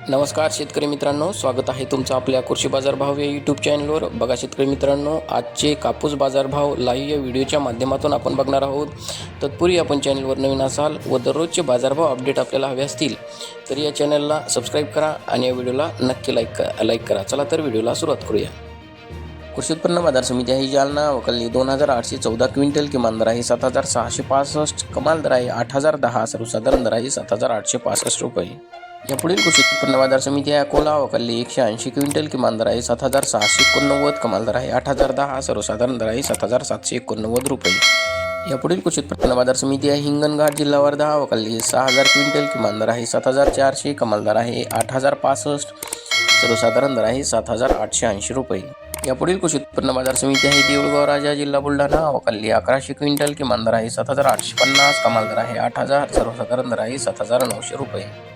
नमस्कार शेतकरी मित्रांनो, स्वागत आहे तुमचं आपल्या कृषी बाजारभाव या यूट्यूब चॅनलवर. बघा शेतकरी मित्रांनो, आजचे कापूस बाजारभाव लाईव्ह या व्हिडिओच्या माध्यमातून आपण बघणार आहोत. तत्पूर्वी आपण चॅनलवर नवीन असाल व दररोजचे बाजारभाव अपडेट आपल्याला हवे असतील तर या चॅनलला सबस्क्राईब करा आणि या व्हिडिओला नक्की लाईक करा. चला तर व्हिडिओला सुरुवात करूया. कृषी उत्पन्न बाजार समिती आहे जालना. वकली 2814 क्विंटल, किमान दर आहे 7665, कमाल दर आहे 8010, सर्वसाधारण दर आहे 7865 रुपये. यापुढील कृषी उत्पन्न बाजार समिती आहे अकोला. वकली 180 क्विंटल, किमान दर आहे 7689, कमाल दर आहे 8010, सर्वसाधारण दर आहे 7789 रुपये. यापुढील कृषी उत्पन्न बाजार समिती आहे हिंगणघाट, जिल्हा वर्धा. वकली 6000 क्विंटल, किमान दर आहे 7400, कमाल दर आहे 8065, सर्वसाधारण दर आहे 7880 रुपये. यापुढील कृषी उत्पन्न बाजार समिती आहे देऊळगाव राजा, जिल्हा बुलढाणा. वकली 1100 क्विंटल, किमान दर आहे 7850, कमाल दर आहे 8000, सर्वसाधारण दर आहे 7900 रुपये.